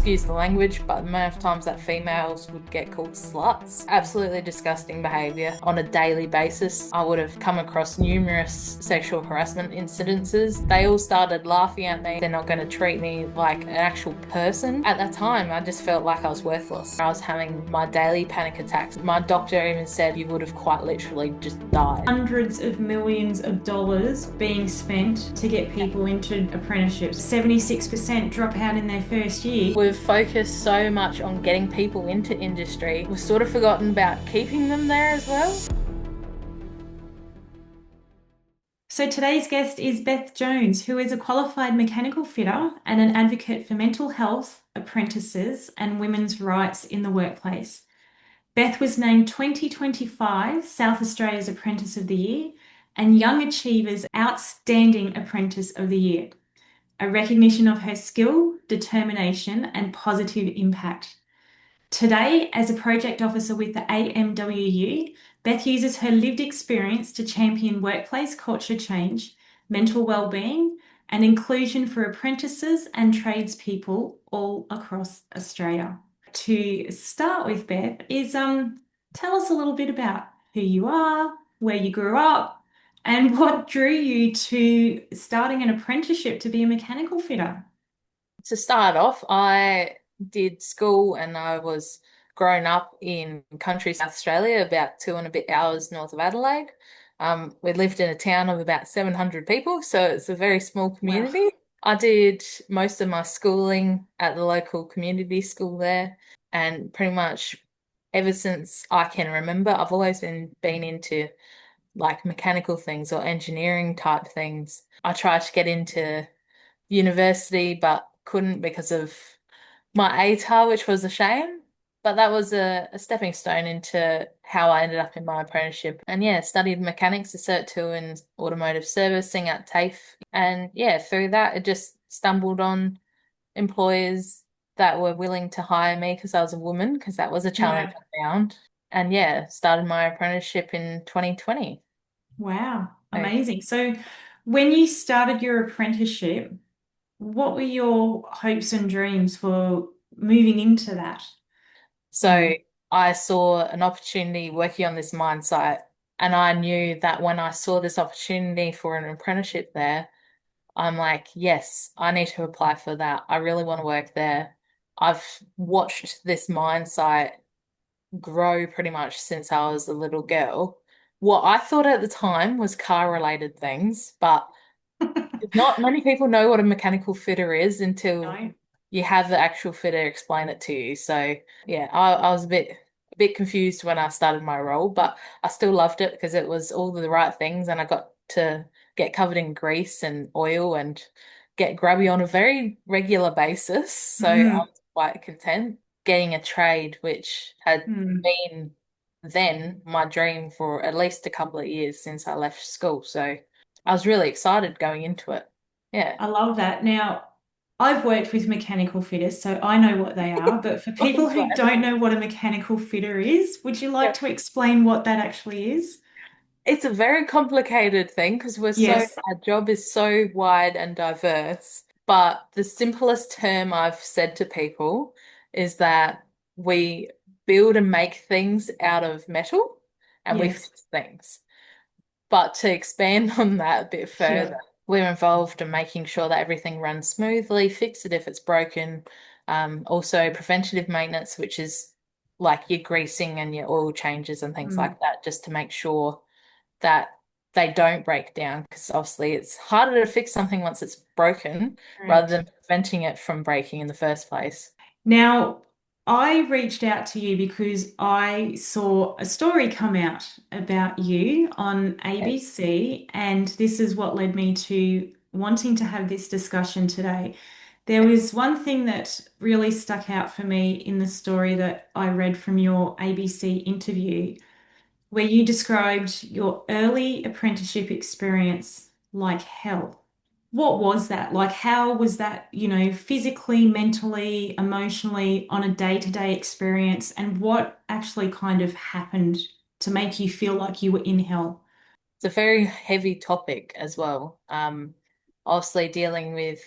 excuse the language, but the amount of times that females would get called sluts, absolutely disgusting behaviour. On a daily basis, I would have come across numerous sexual harassment incidences. They all started laughing at me. They're not going to treat me like an actual person. At that time, I just felt like I was worthless. I was having my daily panic attacks. My doctor even said you would have quite literally just died. Hundreds of millions of dollars being spent to get people into apprenticeships. 76% drop out in their first year. We've focused so much on getting people into industry, we've sort of forgotten about keeping them there as well. So today's guest is Beth Jones, who is a qualified mechanical fitter and an advocate for mental health, apprentices, and women's rights in the workplace. Beth was named 2025 South Australia's Apprentice of the Year and Young Achievers Outstanding Apprentice of the Year, a recognition of her skill, determination, and positive impact. Today, as a project officer with the AMWU, Beth uses her lived experience to champion workplace culture change, mental well-being, and inclusion for apprentices and tradespeople all across Australia. To start with, Beth, is tell us a little bit about who you are, where you grew up, and what drew you to starting an apprenticeship to be a mechanical fitter. To start off, I did school and I was grown up in country South Australia, about 2 and a bit hours north of Adelaide. We lived in a town of about 700 people, so it's a very small Wow. community. I did most of my schooling at the local community school there, and pretty much ever since I can remember, I've always been into like mechanical things or engineering type things. I tried to get into university, but couldn't because of my ATAR, which was a shame. But that was a stepping stone into how I ended up in my apprenticeship. And yeah, studied mechanics, a Cert 2 in automotive servicing at TAFE. And yeah, through that, it just stumbled on employers that were willing to hire me because I was a woman, because that was a challenge Yeah. I found. And yeah, started my apprenticeship in 2020. Wow, So, amazing. So, when you started your apprenticeship, what were your hopes and dreams for moving into that? so Mm. I saw an opportunity working on this mine site, and I knew that when I saw this opportunity for an apprenticeship there, I'm like, yes, I need to apply for that. I really want to work there. I've watched this mine site grow pretty much since I was a little girl. What I thought at the time was car related things, but not many people know what a mechanical fitter is until No. you have the actual fitter explain it to you. So yeah, I was a bit confused when I started my role, but I still loved it because it was all the right things and I got to get covered in grease and oil and get grubby on a very regular basis. So I Mm. was quite content getting a trade, which had Mm. been then my dream for at least a couple of years since I left school. So I was really excited going into it. Yeah. I love that. Now, I've worked with mechanical fitters, so I know what they are. But for I'm people who glad. don't know what a mechanical fitter is, would you Yeah. like to explain what that actually is? It's a very complicated thing because Yes. our job is so wide and diverse. But the simplest term I've said to people is that we build and make things out of metal and we Yes. fix things. But to expand on that a bit Yeah. further, we're involved in making sure that everything runs smoothly, fix it if it's broken. Also, preventative maintenance, which is like your greasing and your oil changes and things Mm. like that, just to make sure that they don't break down. Because obviously, it's harder to fix something once it's broken rather Correct. than preventing it from breaking in the first place. Now, I reached out to you because I saw a story come out about you on Yeah. ABC, and this is what led me to wanting to have this discussion today. There was one thing that really stuck out for me in the story that I read from your ABC interview, where you described your early apprenticeship experience like hell. What was that? Like, how was that, physically, mentally, emotionally on a day-to-day experience? And what actually kind of happened to make you feel like you were in hell? It's a very heavy topic as well. Obviously, dealing with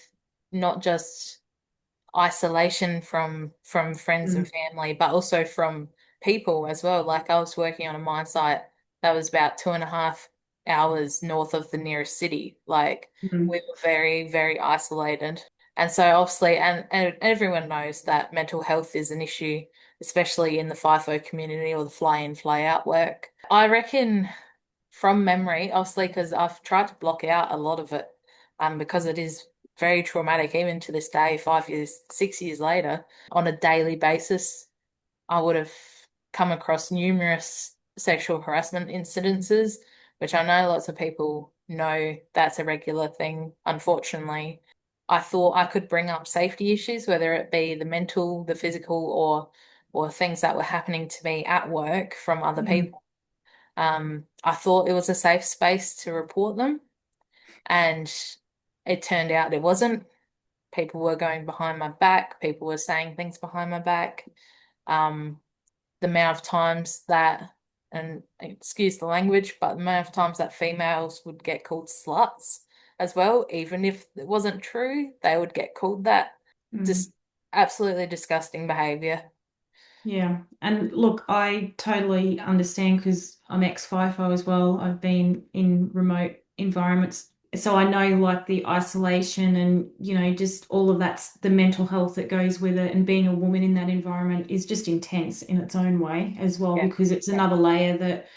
not just isolation from friends and Mm, family, but also from people as well. Like I was working on a mine site that was about 2.5 hours north of the nearest city. Like mm, we were very, very isolated. And so obviously, and everyone knows that mental health is an issue, especially in the FIFO community or the fly in, fly out work. I reckon from memory, obviously, because I've tried to block out a lot of it, because it is very traumatic, even to this day, 5 years, 6 years later, on a daily basis, I would have come across numerous sexual harassment incidences, which I know lots of people know that's a regular thing, unfortunately. I thought I could bring up safety issues, whether it be the mental, the physical, or things that were happening to me at work from other mm, people. I thought it was a safe space to report them, and it turned out it wasn't. People were going behind my back, people were saying things behind my back. Um, the amount of times that, and excuse the language, but the amount of times that females would get called sluts as well, even if it wasn't true, they would get called that. mm. Just absolutely disgusting behavior. Yeah. And look, I totally understand because I'm ex-FIFO as well. I've been in remote environments. So I know like the isolation and, just all of that's the mental health that goes with it. And being a woman in that environment is just intense in its own way as well, Yeah, because it's yeah, another layer that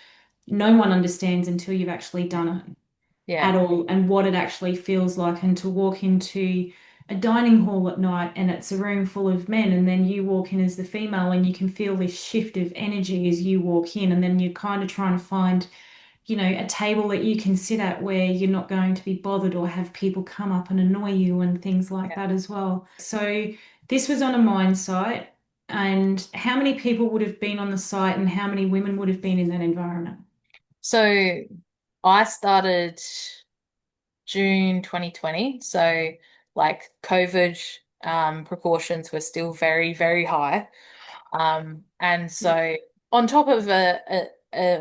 no one understands until you've actually done it yeah, at all and what it actually feels like. And to walk into a dining hall at night and it's a room full of men, and then you walk in as the female and you can feel this shift of energy as you walk in, and then you're kind of trying to find, a table that you can sit at where you're not going to be bothered or have people come up and annoy you and things like yeah. that as well. So this was on a mine site. And how many people would have been on the site and how many women would have been in that environment? So I started June 2020. So like COVID precautions were still very, very high. And so on top of a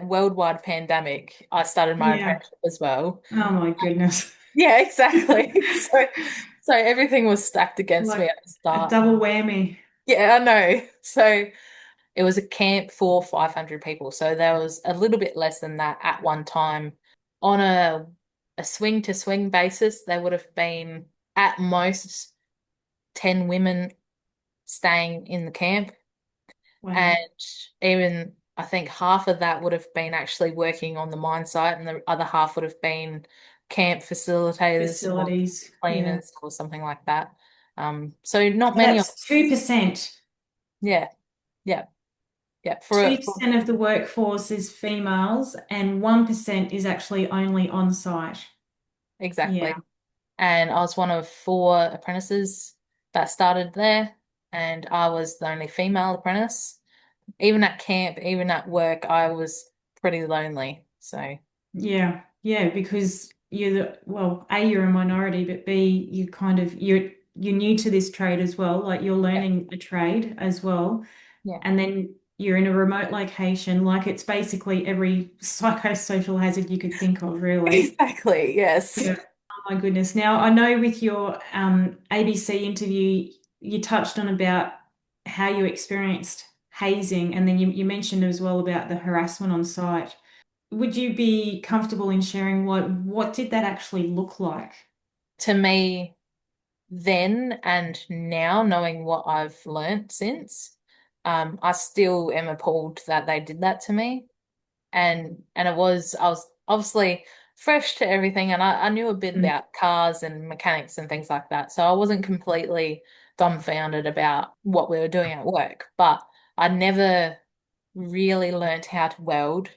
worldwide pandemic, I started my Yeah. apprenticeship as well. Oh my goodness. Yeah, exactly. So everything was stacked against me Like at the a start. double whammy. Yeah, I know. So it was a camp for 500 people. So there was a little bit less than that at one time. On a swing to swing basis, there would have been at most 10 women staying in the camp. And Wow. even I think half of that would have been actually working on the mine site, and the other half would have been camp facilitators or Facilities. Yeah. cleaners or something like that. So not So many of, that's 2%. yeah, yeah, yeah, for 2% of the workforce is females and 1% is actually only on site. exactly. Yeah. And I was one of four apprentices that started there, and I was the only female apprentice. Even at camp, even at work, I was pretty lonely. So Yeah. Yeah. Because you're a minority, but B, you're new to this trade as well. Like you're yeah, learning a trade as well. yeah, And then you're in a remote location. Like it's basically every psychosocial hazard you could think of, really. exactly. Yes. Yeah. Oh my goodness. Now, I know with your ABC interview, you touched on about how you experienced hazing, and then you mentioned as well about the harassment on site. Would you be comfortable in sharing what did that actually look like? To me, then and now, knowing what I've learnt since, I still am appalled that they did that to me. And I was obviously fresh to everything, and I knew a bit Mm, about cars and mechanics and things like that. So I wasn't completely dumbfounded about what we were doing at work, but I never really learnt how to weld.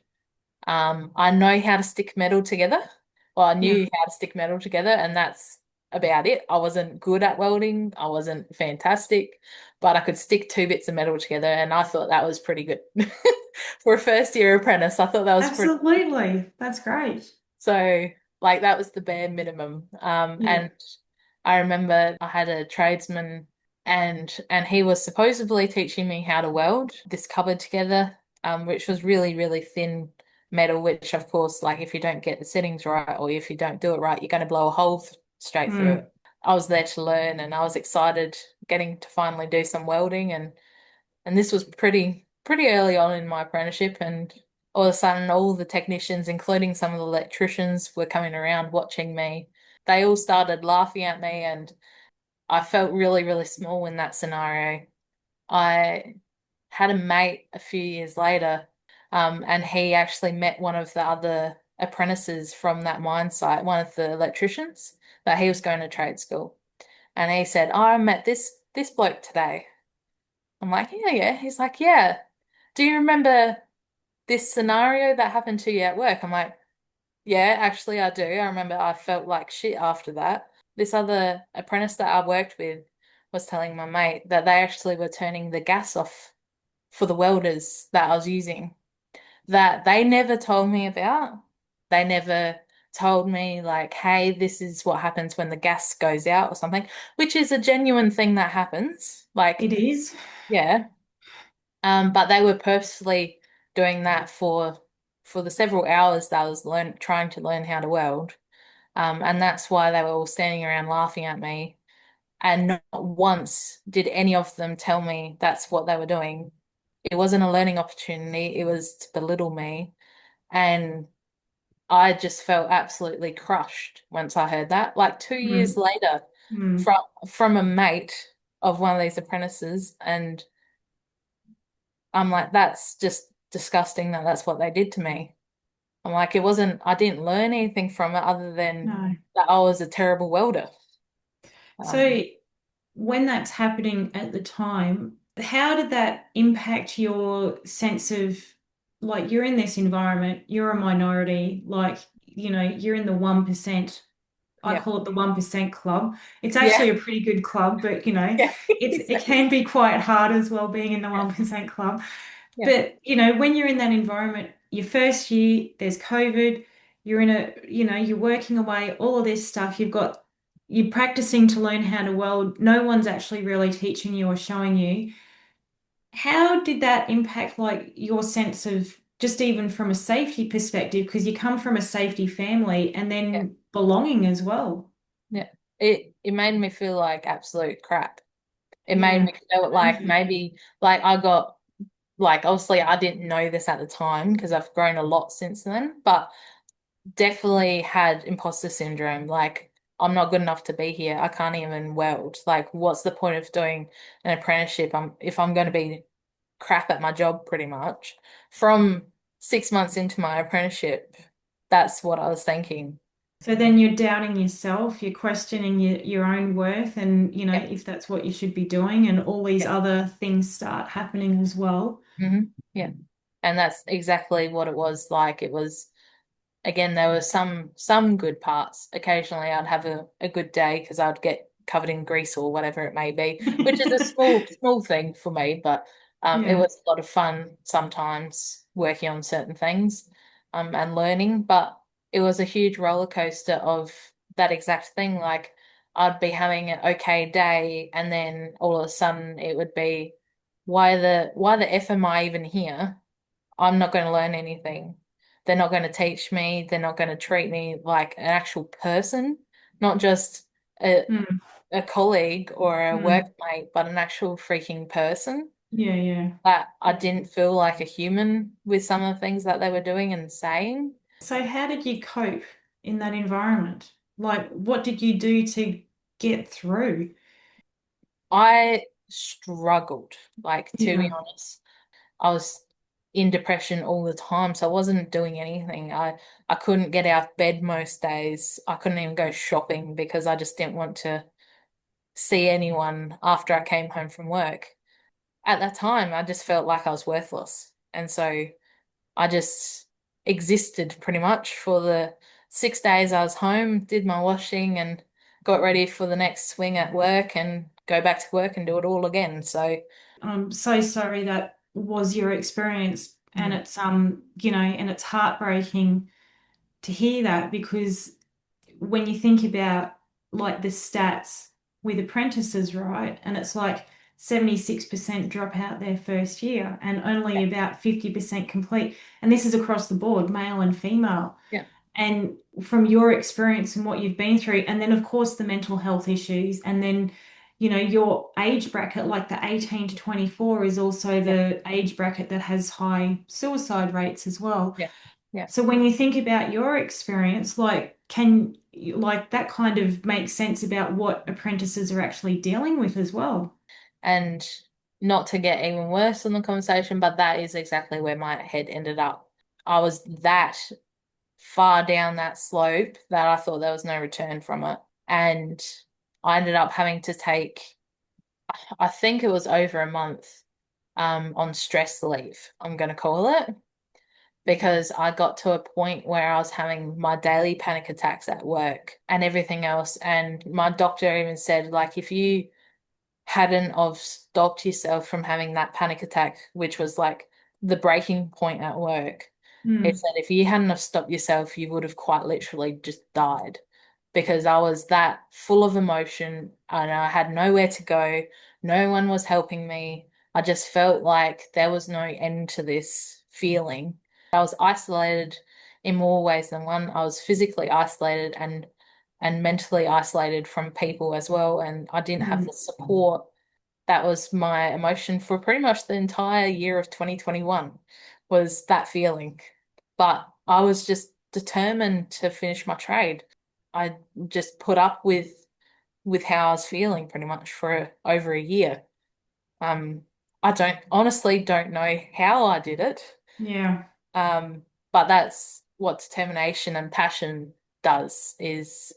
I know how to stick metal together. Well, I yeah, knew how to stick metal together, and that's about it. I wasn't good at welding. I wasn't fantastic, but I could stick two bits of metal together, and I thought that was pretty good. For a first year apprentice, I thought that was pretty absolutely. That's great. so, like, that was the bare minimum. Yeah. And I remember I had a tradesman, and he was supposedly teaching me how to weld this cupboard together, which was really, really thin metal, which of course, like if you don't get the settings right or if you don't do it right, you're going to blow a hole straight through Mm, it. I was there to learn and I was excited getting to finally do some welding, and this was pretty early on in my apprenticeship, and all of a sudden all the technicians, including some of the electricians, were coming around watching me. They all started laughing at me, and I felt really, really small in that scenario. I had a mate a few years later, and he actually met one of the other apprentices from that mine site, one of the electricians, but he was going to trade school. And he said, "Oh, I met this bloke today." I'm like, "Yeah, yeah." He's like, "Yeah. Do you remember this scenario that happened to you at work?" I'm like, "Yeah, actually I do. I remember I felt like shit after that." This other apprentice that I worked with was telling my mate that they actually were turning the gas off for the welders that I was using that they never told me about. They never told me, like, hey, this is what happens when the gas goes out or something, which is a genuine thing that happens. Like, It is. yeah. But they were purposely doing that for the several hours that I was trying to learn how to weld. And that's why they were all standing around laughing at me. And not once did any of them tell me that's what they were doing. It wasn't a learning opportunity, it was to belittle me. And I just felt absolutely crushed once I heard that. Like 2 years Mm, later, mm. from from a mate of one of these apprentices, and I'm like, that's just disgusting that that's what they did to me. I'm like, I didn't learn anything from it other than No. that I was a terrible welder. Um, So when that's happening at the time, how did that impact your sense of like you're in this environment, you're a minority, like, you're in the 1%. I yeah, call it the 1% club. It's yeah, actually a pretty good club, but yeah, it exactly. can be quite hard as well being in the Yeah, 1% club. yeah, But, when you're in that environment, your first year, there's COVID, you're working away, all of this stuff, you're practicing to learn how to weld. No one's actually really teaching you or showing you. How did that impact like your sense of just even from a safety perspective? Because you come from a safety family and yeah, then belonging as well. yeah. It made me feel like absolute crap. It made Yeah, me feel like imagine. maybe like I got like obviously I didn't know this at the time because I've grown a lot since then, but definitely had imposter syndrome. Like, I'm not good enough to be here. I can't even weld. Like, what's the point of doing an apprenticeship? If I'm going to be crap at my job pretty much. From 6 months into my apprenticeship, that's what I was thinking. So then you're doubting yourself, you're questioning your own worth and, Yeah, if that's what you should be doing, and all these yeah. other things start happening as well. Yeah. And that's exactly what it was like. It was again, there were some good parts. Occasionally, I'd have a good day because I'd get covered in grease or whatever it may be, which is a small thing for me, but it Yeah. was a lot of fun sometimes working on certain things and learning. But it was a huge roller coaster of that exact thing. Like I'd be having an okay day, and then all of a sudden it would be, why the F am I even here? I'm not going to learn anything. They're not going to teach me. They're not going to treat me like an actual person, not just a, Mm, a colleague or a mm. workmate, but an actual freaking person. Yeah, yeah. That I didn't feel like a human with some of the things that they were doing and saying. So how did you cope in that environment? Like, what did you do to get through? I struggled, like, to be Yeah. honest. I was in depression all the time, so I wasn't doing anything. I couldn't get out of bed most days. I couldn't even go shopping because I just didn't want to see anyone after I came home from work. At that time, I just felt like I was worthless. And so I just existed pretty much for the 6 days I was home, did my washing and got ready for the next swing at work and go back to work and do it all again. So, I'm so sorry that was your experience, and mm, it's heartbreaking to hear that, because when you think about like the stats with apprentices, right? And it's like 76% drop out their first year and yeah, only about 50% complete. And this is across the board, male and female. yeah, And from your experience and what you've been through, and then of course the mental health issues, and then your age bracket, like the 18 to 24, is also Yeah. the age bracket that has high suicide rates as well. Yeah. Yeah. So when you think about your experience, like that kind of makes sense about what apprentices are actually dealing with as well. And not to get even worse in the conversation, but that is exactly where my head ended up. I was that far down that slope that I thought there was no return from it. And I ended up having to take, I think it was over a month, on stress leave, I'm going to call it, because I got to a point where I was having my daily panic attacks at work and everything else. And my doctor even said, like, if you hadn't of stopped yourself from having that panic attack, which was like the breaking point at work. It Mm, said if you hadn't have stopped yourself, you would have quite literally just died because I was that full of emotion and I had nowhere to go. No one was helping me. I just felt like there was no end to this feeling. I was isolated in more ways than one. I was physically isolated and mentally isolated from people as well, and I didn't have mm, the support. That was my emotion for pretty much the entire year of 2021 was that feeling. But I was just determined to finish my trade. I just put up with how I was feeling pretty much for over a year. Um, I don't know how I did it. yeah. Um, but that's what determination and passion does is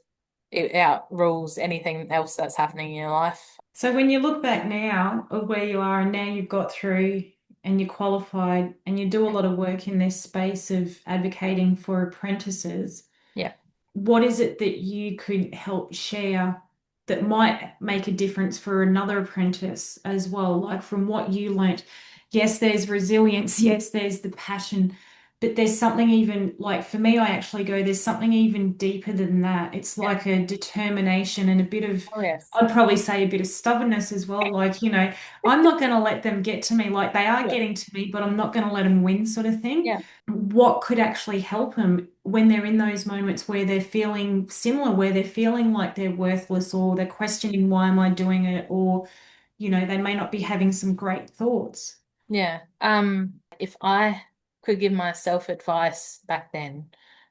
it outrules anything else that's happening in your life. So when you look back now of where you are and now you've got through and you're qualified and you do a lot of work in this space of advocating for apprentices, Yeah. what is it that you could help share that might make a difference for another apprentice as well? Like from what you learnt, yes, there's resilience, yes, there's the passion, but there's something even like for me, I actually go, there's something even deeper than that. It's Yeah. like a determination and a bit of, Oh, yes. I'd probably say a bit of stubbornness as well. Like, I'm not going to let them get to me. Like they are Yeah. getting to me, but I'm not going to let them win, sort of thing. Yeah. What could actually help them when they're in those moments where they're feeling similar, where they're feeling like they're worthless or they're questioning why am I doing it, or, they may not be having some great thoughts. Yeah. If I could give myself advice back then,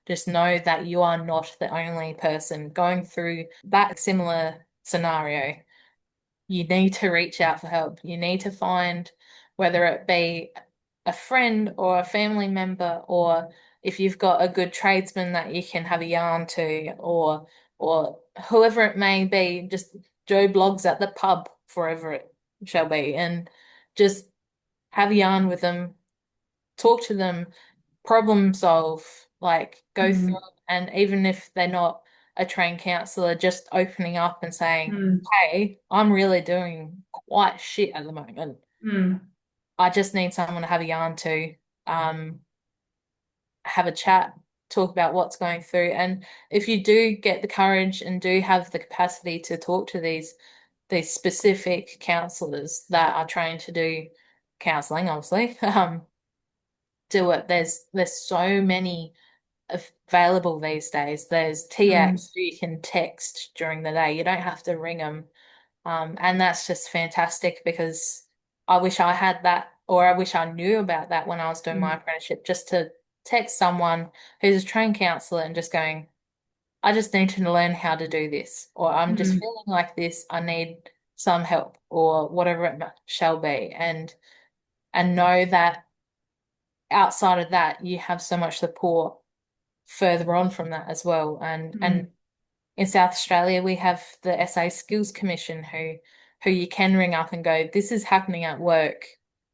just know that you are not the only person going through that similar scenario. You need to reach out for help. You need to find whether it be a friend or a family member, or if you've got a good tradesman that you can have a yarn to, or whoever it may be, just Joe Blogs at the pub, forever it shall be, and just have a yarn with them, talk to them, problem solve, like go through Mm, it. And even if they're not a trained counselor, just opening up and saying, mm, hey, I'm really doing quite shit at the moment. mm, I just need someone to have a yarn to, um, have a chat, talk about what's going through. And if you do get the courage and do have the capacity to talk to these specific counselors that are trained to do counseling, obviously, do it. There's so many available these days. There's mm, TX who you can text during the day. You don't have to ring them. And that's just fantastic because I wish I had that or I wish I knew about that when I was doing my mm, apprenticeship, just to text someone who's a trained counselor and just going, I just need to learn how to do this, or I'm just mm, feeling like this. I need some help or whatever it shall be. And know that outside of that, you have so much support further on from that as well. And mm. in South Australia, we have the SA Skills Commission who you can ring up and go, this is happening at work,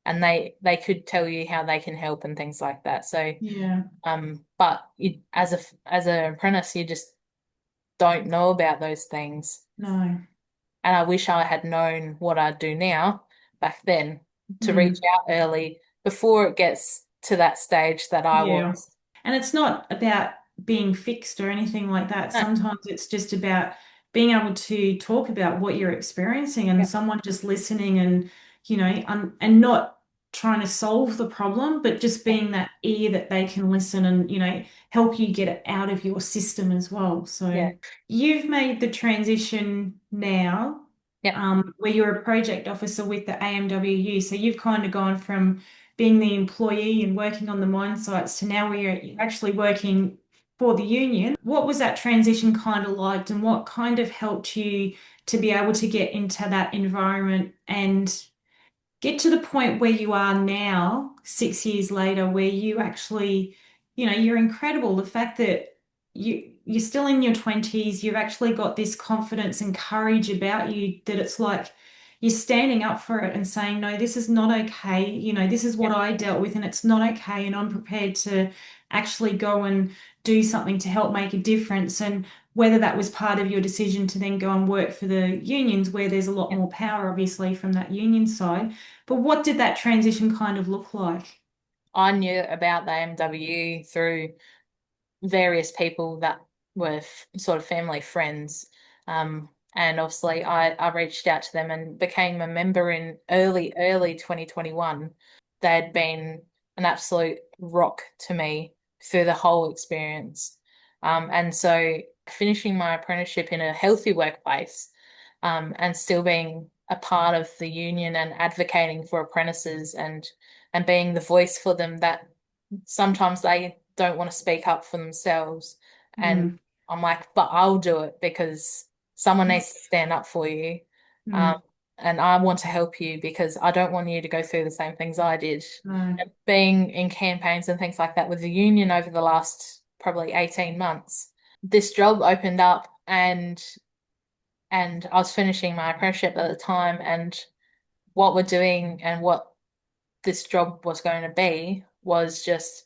and they could tell you how they can help and things like that. So, Yeah, but you, as an apprentice, you just don't know about those things. no. And I wish I had known what I do now back then to reach Mm. out early before it gets to that stage that I Yeah. was. And it's not about being fixed or anything like that. No, Sometimes it's just about being able to talk about what you're experiencing and yeah, someone just listening and, and not trying to solve the problem, but just yeah, being that ear that they can listen and, help you get it out of your system as well. yeah. So you've made the transition now. Yep. where you're a project officer with the AMWU. So you've kind of gone from being the employee and working on the mine sites to now where you're actually working for the union. What was that transition kind of like, and what kind of helped you to be able to get into that environment and get to the point where you are now, 6 years later, where you actually, you're incredible. The fact that you're still in your 20s, you've actually got this confidence and courage about you that it's like you're standing up for it and saying, no, this is not okay. This is what Yep. I dealt with and it's not okay. And I'm prepared to actually go and do something to help make a difference. And whether that was part of your decision to then go and work for the unions, where there's a lot Yep. more power, obviously, from that union side. But what did that transition kind of look like? I knew about the AMW through various people that were sort of family friends. And obviously, I reached out to them and became a member in early 2021. They'd been an absolute rock to me through the whole experience. And so finishing my apprenticeship in a healthy workplace, and still being a part of the union and advocating for apprentices and being the voice for them that sometimes they don't want to speak up for themselves. And Mm, I'm like, but I'll do it because someone needs to stand up for you. Um, mm, and I want to help you because I don't want you to go through the same things I did. no, And being in campaigns and things like that with the union over the last probably 18 months, this job opened up and I was finishing my apprenticeship at the time and what we're doing and what this job was going to be was just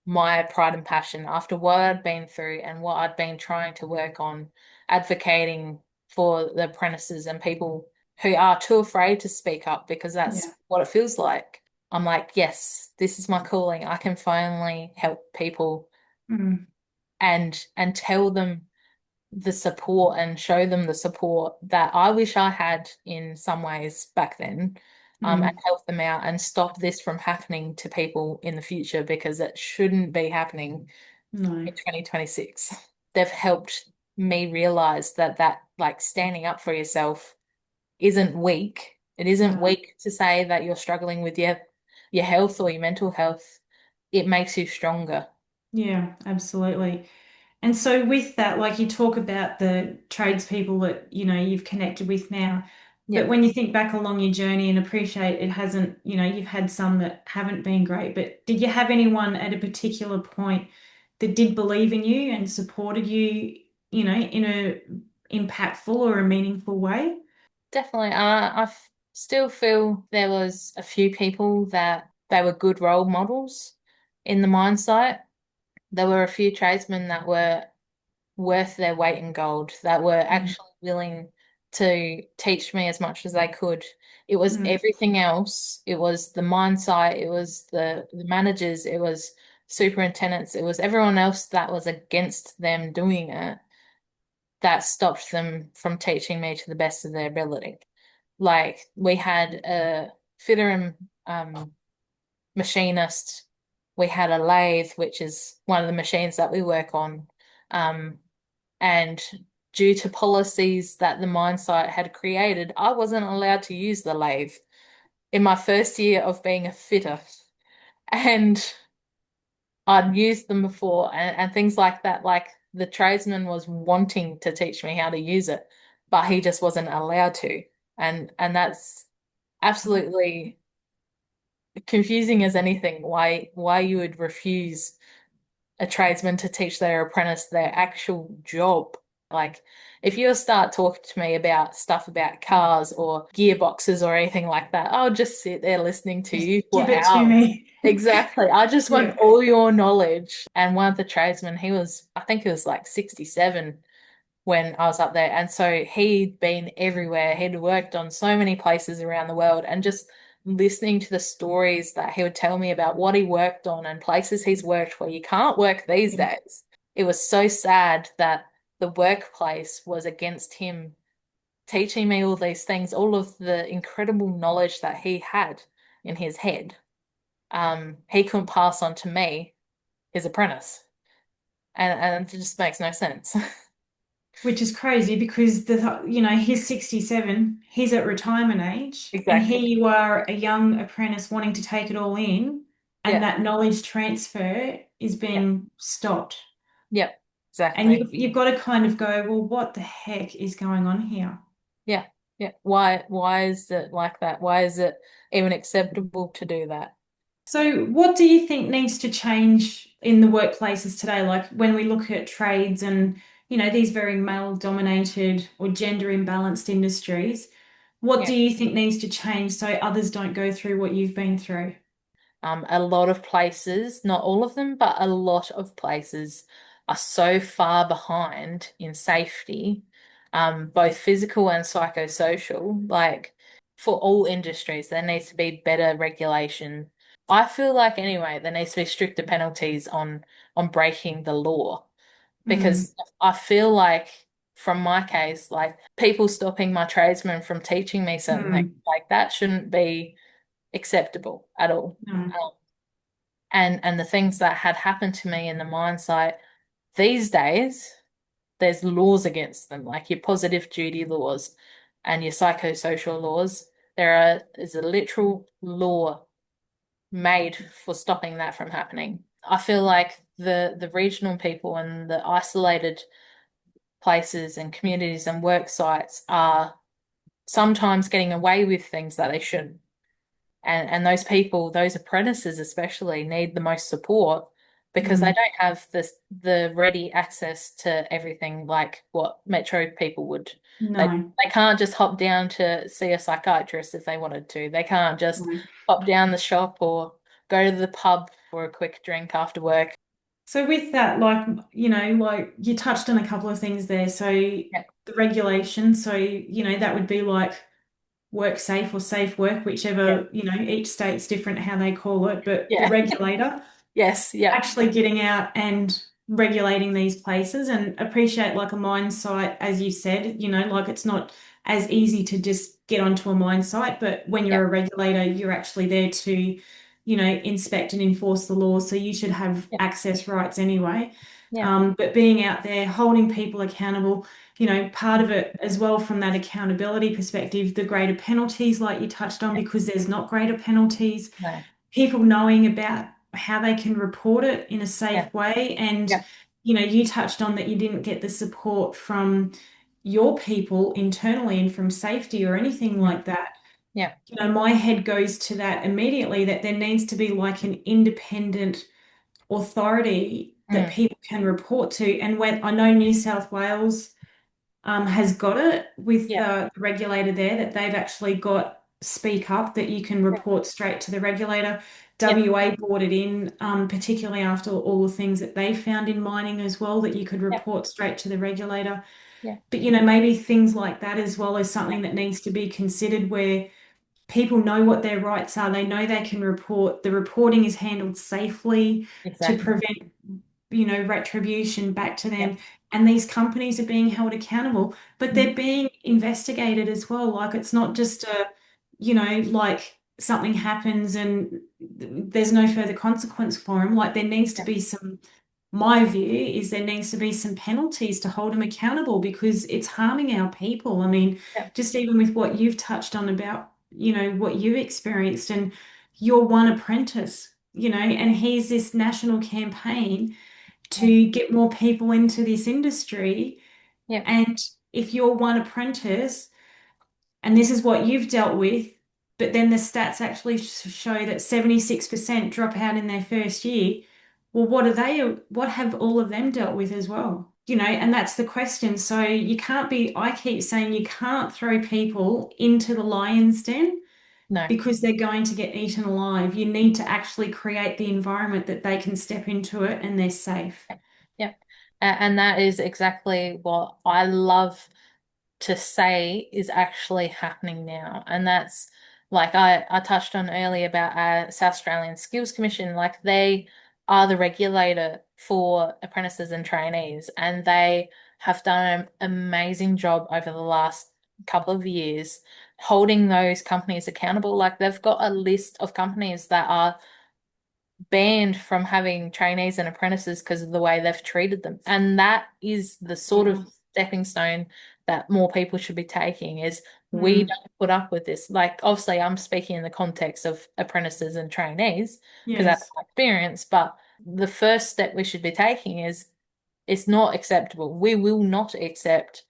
my pride and passion after what I'd been through and what I'd been trying to work on, advocating for the apprentices and people who are too afraid to speak up because that's yeah, what it feels like. I'm like, yes, this is my calling. I can finally help people mm, and tell them the support and show them the support that I wish I had in some ways back then, and mm, help them out and stop this from happening to people in the future because it shouldn't be happening no, in 2026. They've helped me realize that like standing up for yourself isn't weak. It isn't no, weak to say that you're struggling with your health or your mental health. It makes you stronger. yeah, absolutely. And so with that, like you talk about the tradespeople that, you've connected with now, but Yep. when you think back along your journey and appreciate it hasn't, you've had some that haven't been great, but did you have anyone at a particular point that did believe in you and supported you, in a impactful or a meaningful way? Definitely. Still feel there was a few people that they were good role models in the mine site. There were a few tradesmen that were worth their weight in gold, that were Mm, actually willing to teach me as much as they could. It was mm, everything else. It was the mine site, it was the managers, it was superintendents, it was everyone else that was against them doing it that stopped them from teaching me to the best of their ability. Like we had a fitter and machinist, we had a lathe, which is one of the machines that we work on. Um, and due to policies that the mine site had created, I wasn't allowed to use the lathe in my first year of being a fitter. And I'd used them before and things like that. Like the tradesman was wanting to teach me how to use it, but he just wasn't allowed to. And that's absolutely confusing as anything. Why you would refuse a tradesman to teach their apprentice their actual job. Like, if you start talking to me about stuff about cars or gearboxes or anything like that, I'll just sit there listening to just you for give it to hours. me. Exactly. I just want Yeah. all your knowledge. And one of the tradesmen, I think he was like 67 when I was up there. And so he'd been everywhere. He'd worked on so many places around the world and just listening to the stories that he would tell me about what he worked on and places he's worked where you can't work these Yeah. days. It was so sad that the workplace was against him teaching me all these things, all of the incredible knowledge that he had in his head. He couldn't pass on to me, his apprentice. And it just makes no sense. Which is crazy because he's 67, he's at retirement age, and here Exactly. you are, a young apprentice wanting to take it all in, and Yeah. that knowledge transfer is Yeah. being stopped. Yep. And Exactly. you've got to kind of go, well, what the heck is going on here? Yeah. Yeah. Why is it like that? Why is it even acceptable to do that? So, what do you think needs to change in the workplaces today? Like when we look at trades and, these very male dominated or gender imbalanced industries, what Yeah. do you think needs to change so others don't go through what you've been through? A lot of places, not all of them, but a lot of places are so far behind in safety, both physical and psychosocial. Like for all industries, there needs to be better regulation. I feel like anyway, there needs to be stricter penalties on breaking the law Mm, because I feel like from my case, like people stopping my tradesmen from teaching me certain things, mm, like that shouldn't be acceptable at all. no, And the things that had happened to me in the mine site these days, there's laws against them, like your positive duty laws and your psychosocial laws. Is a literal law made for stopping that from happening. I feel like the regional people and the isolated places and communities and work sites are sometimes getting away with things that they shouldn't. And those people, those apprentices especially, need the most support because they mm, don't have the ready access to everything like what metro people would. They no, they can't just hop down to see a psychiatrist if they wanted to. They can't just no. hop down the shop or go to the pub for a quick drink after work. So with that, like you touched on a couple of things there. So Yeah, the regulation, so that would be like work safe or safe work, yeah, whichever, each state's different how they call it, but the yeah. regulator Yes, yeah, actually getting out and regulating these places and appreciate like a mine site, as you said, like it's not as easy to just get onto a mine site, but when yeah, you're a regulator, you're actually there to, inspect and enforce the law. So you should have yeah, access rights anyway. yeah, But being out there, holding people accountable, part of it as well from that accountability perspective, the greater penalties, like you touched on, yeah. because there's not greater penalties, No, people knowing about how they can report it in a yeah, safe way. And, yeah, you touched on that you didn't get the support from your people internally and from safety or anything mm, like that. yeah, My head goes to that immediately that there needs to be like an independent authority that mm, people can report to. And when I know New South Wales has got it with yeah, the regulator there that they've actually got Speak Up that you can yeah, report straight to the regulator. yeah, WA brought it in, particularly after all the things that they found in mining as well, that you could yeah, report straight to the regulator. yeah, But maybe things like that as well is something that needs to be considered where people know what their rights are. They know they can report. The reporting is handled safely to exactly. prevent retribution back to Yeah, them. And these companies are being held accountable, but they're mhm, being investigated as well. Like it's not just like something happens and there's no further consequence for them. Like there needs to yeah, be my view is there needs to be some penalties to hold them accountable because it's harming our people. I mean, yeah, just even with what you've touched on about, what you've experienced and you're one apprentice, and here's this national campaign yeah, to get more people into this industry. yeah, And if you're one apprentice and this is what you've dealt with, but then the stats actually show that 76% drop out in their first year, well, what have all of them dealt with as well? And that's the question. So you can't I keep saying you can't throw people into the lion's den no, because they're going to get eaten alive. You need to actually create the environment that they can step into it and they're safe. yeah, yeah. And that is exactly what I love to say is actually happening now. And that's like I touched on earlier about South Australian Skills Commission, like they are the regulator for apprentices and trainees, and they have done an amazing job over the last couple of years holding those companies accountable. Like they've got a list of companies that are banned from having trainees and apprentices because of the way they've treated them. And that is the sort of Wow. stepping stone that more people should be taking is we Mm. don't put up with this. Like, obviously, I'm speaking in the context of apprentices and trainees because that's Yes. my experience. But the first step we should be taking is it's not acceptable. We will not accept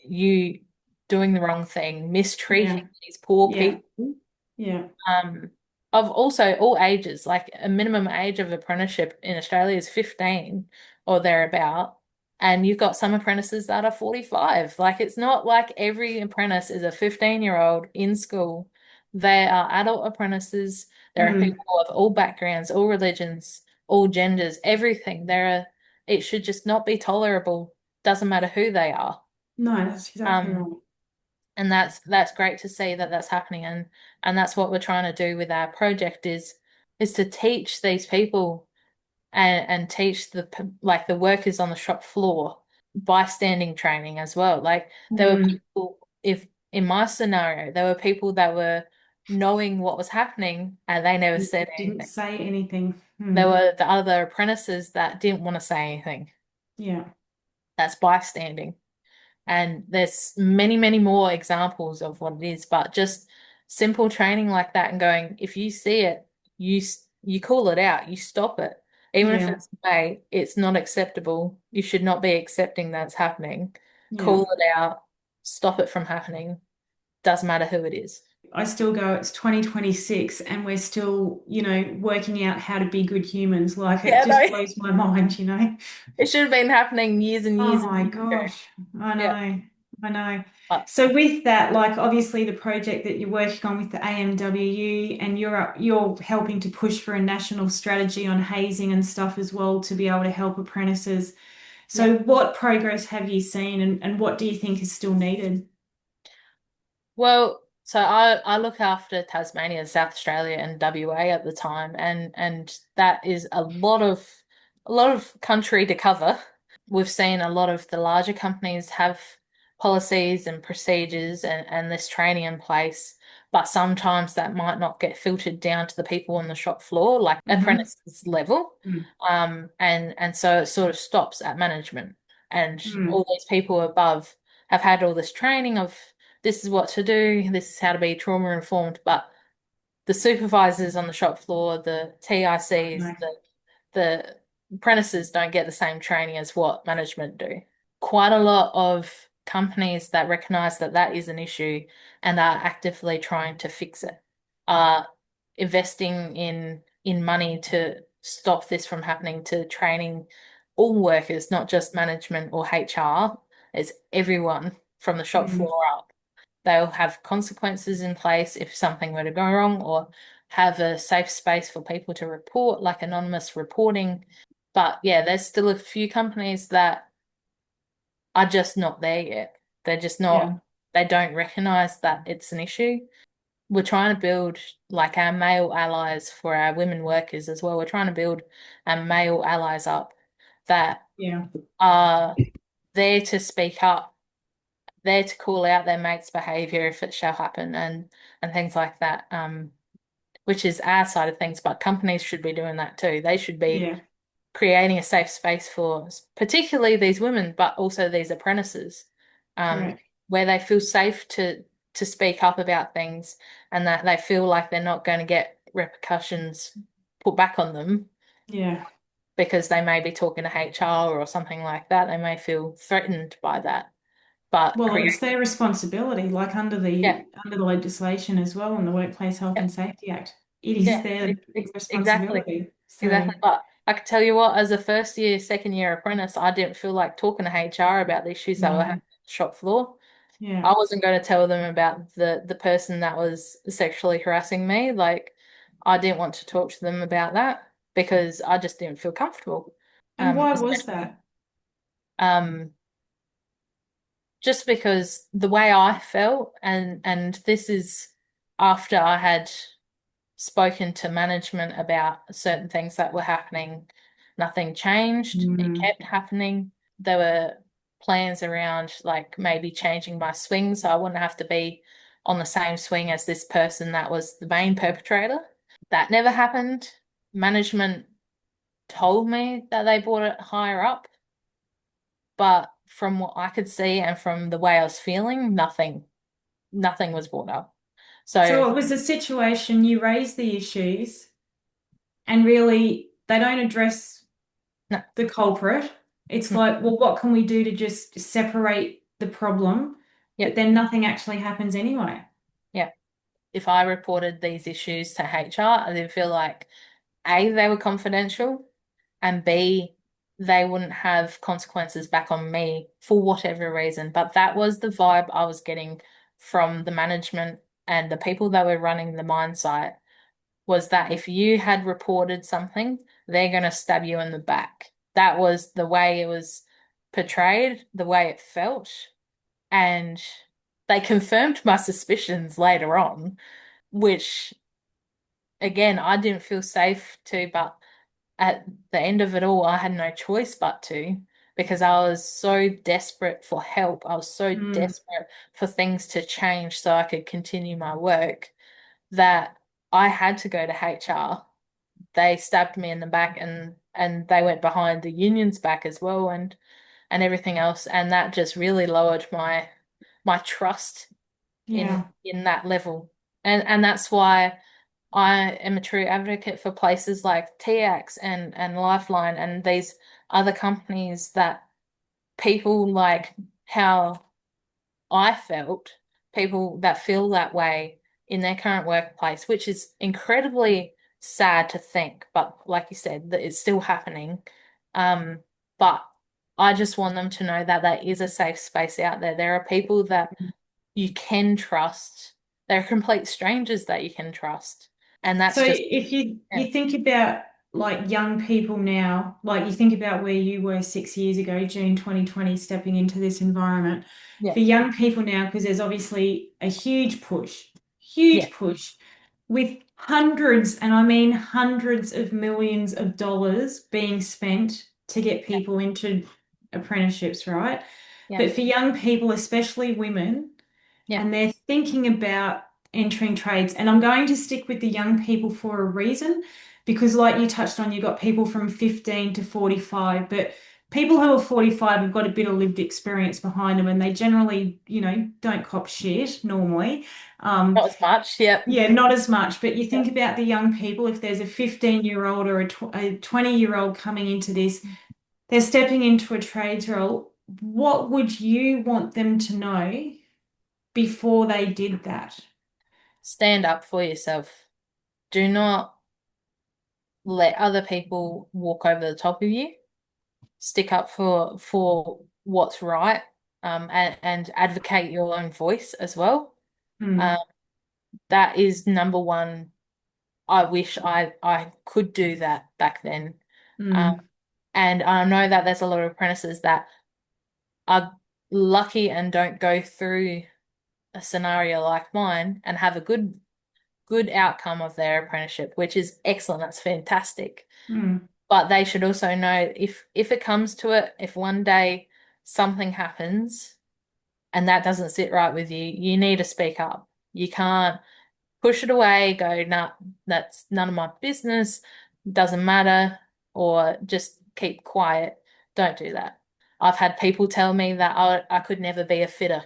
you doing the wrong thing, mistreating Yeah. these poor Yeah. people Yeah. um, of also all ages, like a minimum age of apprenticeship in Australia is 15 or thereabout. And you've got some apprentices that are 45. Like it's not like every apprentice is a 15-year-old in school. They are adult apprentices. There are Mm. people of all backgrounds, all religions, all genders, everything. It should just not be tolerable. Doesn't matter who they are. No, that's exactly Um, right. and that's great to see that that's happening and that's what we're trying to do with our project is to teach these people and teach like the workers on the shop floor bystanding training as well. Like there were Mm. people if in my scenario there were people that were knowing what was happening and they never said Didn't anything. say anything. There Mm. were the other apprentices that didn't want to say anything. Yeah. That's bystanding. And there's many, many more examples of what it is, but just simple training like that and going, if you see it, you call it out, you stop it. Even if Yeah. it's hey, it's not acceptable. You should not be accepting that's happening. Yeah. Call it out, stop it from happening. Doesn't matter who it is. I still go, it's 2026 and we're still, working out how to be good humans. Like it Yeah, just no. blows my mind. It should have been happening years and Oh years and my years ago. gosh. I Yeah. know. I know. But So with that, like obviously the project that you're working on with the AMWU and you're helping to push for a national strategy on hazing and stuff as well to be able to help apprentices. yeah. So what progress have you seen and what do you think is still needed? Well, so I look after Tasmania, South Australia, and WA at the time, and that is a lot of country to cover. We've seen a lot of the larger companies have policies and procedures and this training in place, but sometimes that might not get filtered down to the people on the shop floor, like Mm-hmm. apprentices level. And so it sort of stops at management, and Mm. all these people above have had all this training of this is what to do, this is how to be trauma informed. But the supervisors on the shop floor, the TICs, No. the apprentices don't get the same training as what management do. Quite a lot of companies that recognize that that is an issue and are actively trying to fix it are investing in money to stop this from happening, to training all workers, not just management or HR. It's everyone from the shop Mm. floor up. They'll have consequences in place if something were to go wrong, or have a safe space for people to report, like anonymous reporting. But yeah, there's still a few companies that are just not there yet. They're just not, Yeah. they don't recognize that it's an issue. We're trying to build like our male allies for our women workers as well. We're trying to build our male allies up that Yeah. are there to speak up, there to call out their mate's behavior if it shall happen and things like that. Which is our side of things, but companies should be doing that too. They should be Yeah. creating a safe space for particularly these women, but also these apprentices, um, Correct. where they feel safe to speak up about things and that they feel like they're not going to get repercussions put back on them Yeah. because they may be talking to HR or something like that. They may feel threatened by that. But Well, create, it's their responsibility, like under yeah, the legislation as well in the Workplace Health yeah, and Safety Act. It is yeah, their exactly. responsibility. So Exactly. But I can tell you what, as a first year, second year apprentice, I didn't feel like talking to HR about the issues that were happening no, on the shop floor. yeah. I wasn't going to tell them about the person that was sexually harassing me. Like, I didn't want to talk to them about that because I just didn't feel comfortable. And why was Especially, that? um, just because the way I felt, and this is after I had spoken to management about certain things that were happening. Nothing changed. It Mm, kept happening. There were plans around like maybe changing my swing so I wouldn't have to be on the same swing as this person that was the main perpetrator. That never happened. Management told me that they brought it higher up, but from what I could see and from the way I was feeling, nothing was brought up. So So it was a situation you raise the issues and really they don't address no, the culprit. It's mm, like, well, what can we do to just separate the problem? But yep, then nothing actually happens anyway. yeah. If I reported these issues to HR, I did feel like A, they were confidential, and B, they wouldn't have consequences back on me for whatever reason. But that was the vibe I was getting from the management and the people that were running the mine site, was that if you had reported something, they're going to stab you in the back. That was the way it was portrayed, the way it felt. And they confirmed my suspicions later on, which again, I didn't feel safe to, but at the end of it all, I had no choice but to, because I was so desperate for help. I was so Mm, desperate for things to change so I could continue my work that I had to go to HR. They stabbed me in the back, and they went behind the union's back as well, and everything else, and that just really lowered my trust yeah. in that level. And that's why I am a true advocate for places like TX and Lifeline and these other companies, that people like how I felt, people that feel that way in their current workplace, which is incredibly sad to think, but like you said, that it's still happening. Um, but I just want them to know that there is a safe space out there. There are people that you can trust. They're complete strangers that you can trust. And So that's just, if you yeah, you think about like young people now, like you think about where you were 6 years ago, June 2020, stepping into this environment. yeah, For young people now, because there's obviously a yeah, huge push with hundreds, and I mean hundreds of millions of dollars being spent to get yeah, people into apprenticeships, right? yeah, But for young people, especially women, yeah. and they're thinking about entering trades. And I'm going to stick with the young people for a reason, because, like you touched on, you've got people from 15 to 45, but people who are 45 have got a bit of lived experience behind them, and they generally, don't cop shit normally. Um, Not as much. Yep. yeah, not as much, but you think Yep. about the young people, if there's a 15-year-old or a 20-year-old coming into this, they're stepping into a trades role. What would you want them to know before they did that? Stand up for yourself. Do not let other people walk over the top of you. Stick up for what's right, and advocate your own voice as well. Um, Mm, that is number one. I wish I could do that back then. Um, mm, and I know that there's a lot of apprentices that are lucky and don't go through a scenario like mine and have a good outcome of their apprenticeship, which is excellent. That's fantastic. mm, But they should also know, if it comes to it, if one day something happens and that doesn't sit right with you, you need to speak up. You can't push it away, go, nah, that's none of my business, doesn't matter, or just keep quiet. Don't do that. I've had people tell me that I could never be a fitter,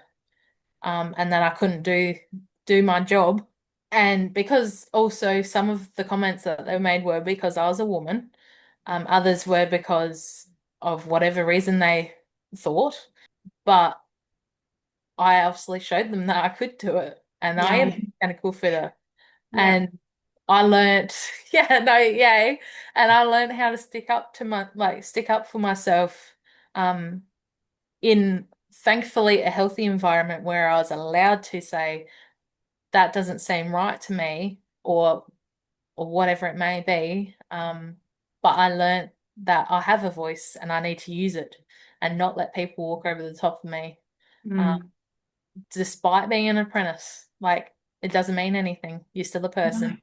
and that I couldn't do my job. And because also some of the comments that they made were because I was a woman, others were because of whatever reason they thought. But I obviously showed them that I could do it, and I am yeah, a mechanical fitter. yeah, And I learned, yeah, no, yay. And I learned how to stick up for myself, um, in thankfully a healthy environment where I was allowed to say that doesn't seem right to me, or whatever it may be. But I learned that I have a voice and I need to use it and not let people walk over the top of me. Um, mm. despite being an apprentice, like it doesn't mean anything. You're still a No, person.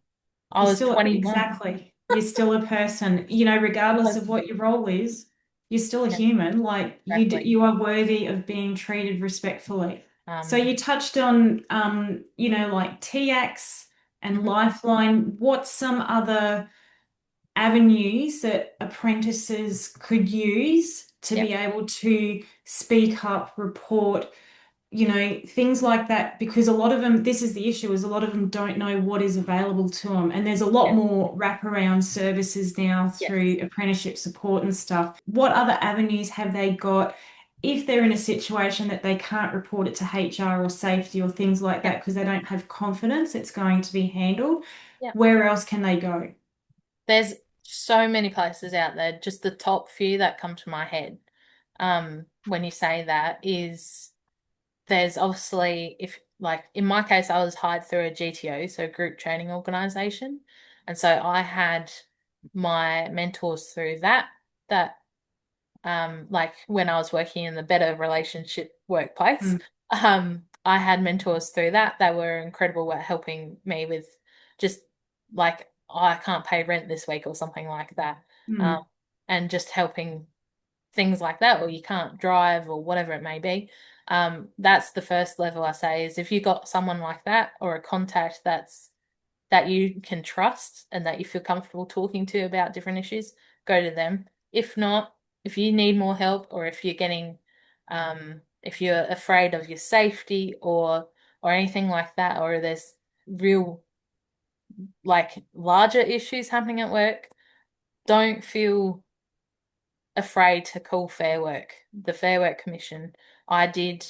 I you're was still 21. exactly. You're still a person. Regardless of what your role is, you're still a Yeah, human. Like exactly. you are worthy of being treated respectfully. So Um, you touched on, like TX and mhm. Lifeline. What's some other avenues that apprentices could use to be Yep. able to speak up, report, things like that, because a lot of them, this is the issue, is a lot of them don't know what is available to them. And there's a lot Yep. more wraparound services now Yes. through apprenticeship support and stuff. What other avenues have they got if they're in a situation that they can't report it to HR or safety or things like that Yep. because they don't have confidence it's going to be handled? Yep. Where else can they go? There's so many places out there. Just the top few that come to my head, when you say that is there's obviously if like in my case I was hired through a GTO, so group training organization. And so I had my mentors through that like when I was working in the better relationship workplace, Mm, I had mentors through that. They were incredible at helping me with just like, oh, I can't pay rent this week or something like that. Um, mm, and just helping things like that, or you can't drive or whatever it may be. That's the first level I say is if you got someone like that or a contact that you can trust and that you feel comfortable talking to about different issues, go to them. If not, if you need more help or if you're getting, if you're afraid of your safety or anything like that, or there's real like larger issues happening at work, don't feel afraid to call Fair Work, the Fair Work Commission. I did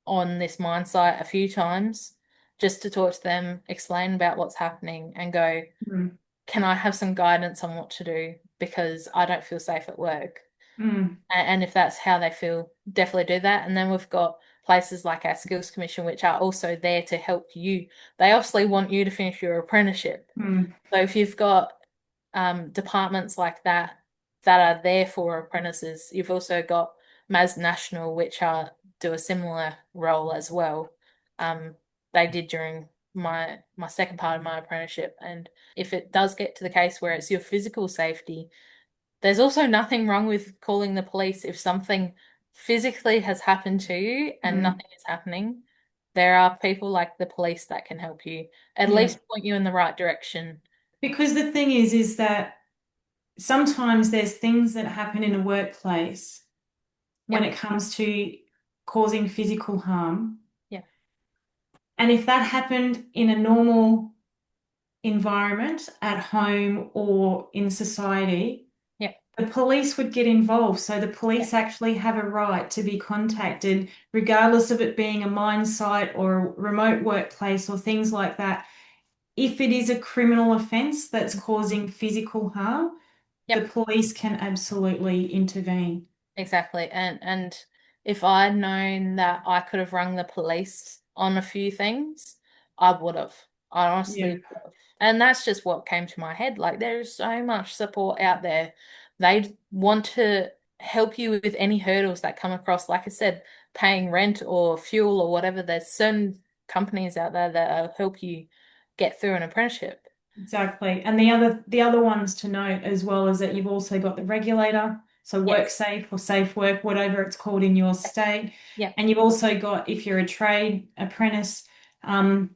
on this mine site a few times just to talk to them, explain about what's happening, and go, mm, can I have some guidance on what to do because I don't feel safe at work? mm, And if that's how they feel, definitely do that. And then we've got places like our Skills Commission, which are also there to help you. They obviously want you to finish your apprenticeship. mm, So if you've got departments like that that are there for apprentices, you've also got Mas National, which are do a similar role as well. Um, they did during my second part of my apprenticeship, and if it does get to the case where it's your physical safety, there's also nothing wrong with calling the police if something physically has happened to you and mm. nothing is happening. There are people like the police that can help you, at Yeah. least point you in the right direction. Because the thing is that sometimes there's things that happen in a workplace when Yep. it comes to causing physical harm. Yeah. And if that happened in a normal environment at home or in society, Yeah. the police would get involved. So the Yeah. police actually have a right to be contacted, regardless of it being a mine site or a remote workplace or things like that. If it is a criminal offence that's causing physical harm, the Yep. police can absolutely intervene. Exactly. And if I'd known that I could have rung the police on a few things, I would have. I Yeah, honestly would have. And that's just what came to my head. Like there is so much support out there. They want to help you with any hurdles that come across. Like I said, paying rent or fuel or whatever. There's certain companies out there that help you get through an apprenticeship. exactly. And the other ones to note as well is that you've also got the regulator, so work Yes. safe or safe work, whatever it's called in your state. Yeah. And you've also got, if you're a trade apprentice, the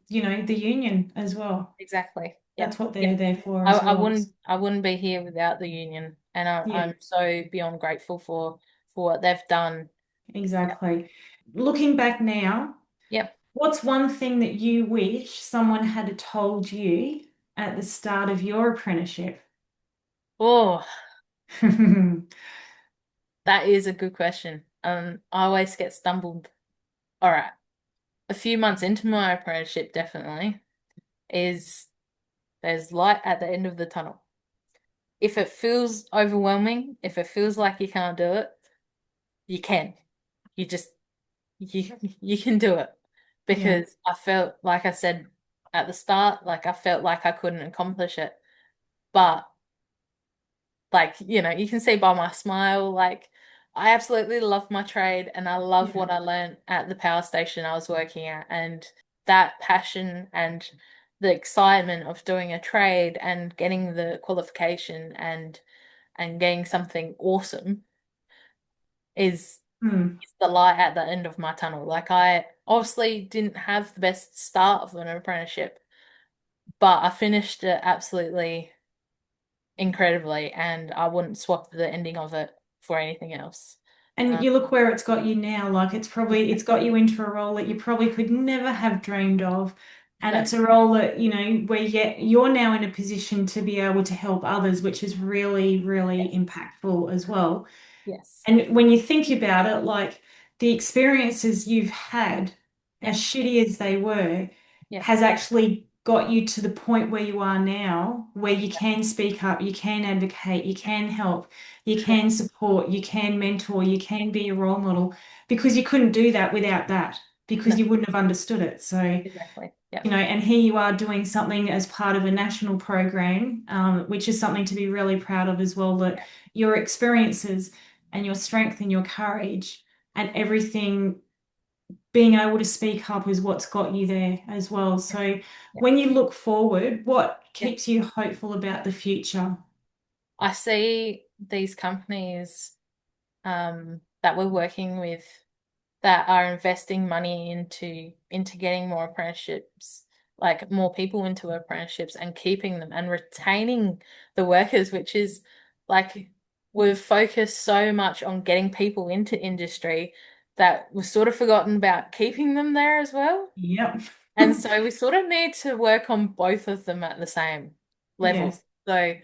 union as well. Exactly. That's Yep. what they're Yep. there for as well. I wouldn't be here without the union, and Yeah, I'm so beyond grateful for what they've done. Yeah. exactly. Looking back now, Yep. what's one thing that you wish someone had told you at the start of your apprenticeship? Oh, that is a good question. I always get stumbled. All right. A few months into my apprenticeship, definitely, is there's light at the end of the tunnel. If it feels overwhelming, if it feels like you can't do it, you can. You just you can do it Yeah. because I felt like I said at the start, like I felt like I couldn't accomplish it. But like, you can see by my smile, like I absolutely love my trade and I love Yeah. what I learned at the power station I was working at. And that passion and the excitement of doing a trade and getting the qualification and getting something awesome is Hmm. the light at the end of my tunnel. Like I obviously didn't have the best start of an apprenticeship, but I finished it absolutely incredibly, and I wouldn't swap the ending of it. for anything else. And Um, you look where it's got you now, like it's got you into a role that you probably could never have dreamed of. And no, it's a role that, where you're now in a position to be able to help others, which is really, really yes, impactful as well. yes, And when you think about it, like the experiences you've had, yeah, as shitty as they were, yeah, has actually got you to the point where you are now, where you can speak up, you can advocate, you can help, you yeah, can support, you can mentor, you can be a role model, because you couldn't do that without that, because no, you wouldn't have understood it. So, exactly, yeah, and here you are doing something as part of a national program, which is something to be really proud of as well, that yeah, your experiences and your strength and your courage and everything being able to speak up is what's got you there as well. So yeah, when you look forward, what yeah. keeps you hopeful about the future? I see these companies that we're working with that are investing money into getting more apprenticeships, like more people into apprenticeships and keeping them and retaining the workers, which is like we've focused so much on getting people into industry that we've sort of forgotten about keeping them there as well. Yep. And so we sort of need to work on both of them at the same level. Yes, So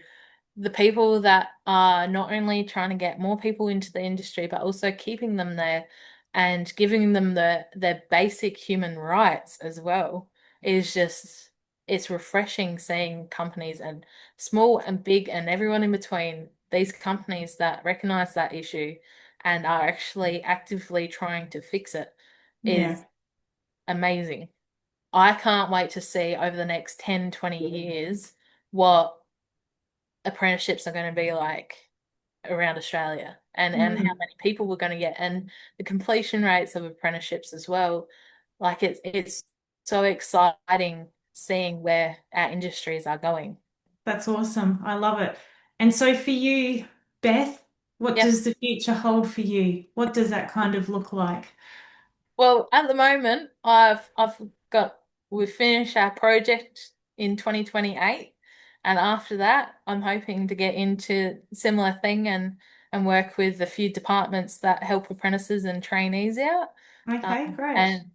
the people that are not only trying to get more people into the industry, but also keeping them there and giving them their basic human rights as well is just it's refreshing seeing companies and small and big and everyone in between, these companies that recognize that issue and are actually actively trying to fix it yeah, is amazing. I can't wait to see over the next 10, 20 years what apprenticeships are going to be like around Australia and how mm, many people we're going to get and the completion rates of apprenticeships as well. Like it's so exciting seeing where our industries are going. that's awesome. I love it. And so for you, Beth, what Yep. does the future hold for you? What does that kind of look like? Well, at the moment, I've got we've finished our project in 2028, and after that, I'm hoping to get into similar thing and work with a few departments that help apprentices and trainees out. Okay, great. And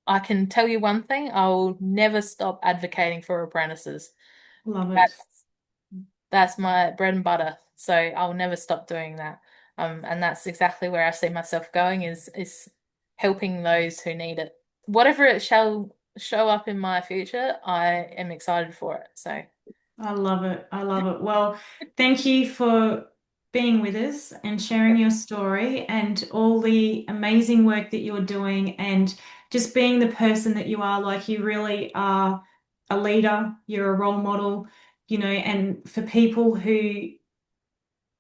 I can tell you one thing, I'll never stop advocating for apprentices. Love it. That's that's my bread and butter. So I'll never stop doing that. And that's exactly where I see myself going is helping those who need it. Whatever it shall show up in my future, I am excited for it. So I love it. I love it. Well, thank you for being with us and sharing yep, your story and all the amazing work that you're doing and just being the person that you are. Like you really are a leader, you're a role model, and for people who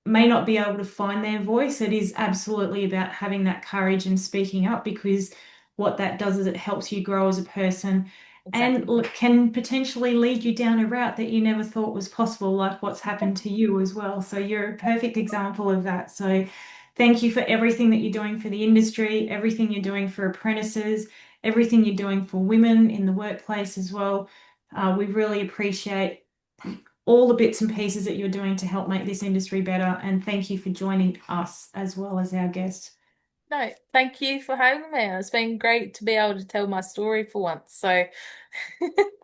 may not be able to find their voice, it is absolutely about having that courage and speaking up because what that does is it helps you grow as a person and exactly. can potentially lead you down a route that you never thought was possible, like what's happened to you as well. So you're a perfect example of that. So thank you for everything that you're doing for the industry, everything you're doing for apprentices, everything you're doing for women in the workplace as well. We really appreciate all the bits and pieces that you're doing to help make this industry better. And thank you for joining us as well as our guest. No, thank you for having me. It's been great to be able to tell my story for once. So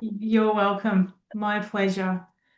You're welcome. My pleasure.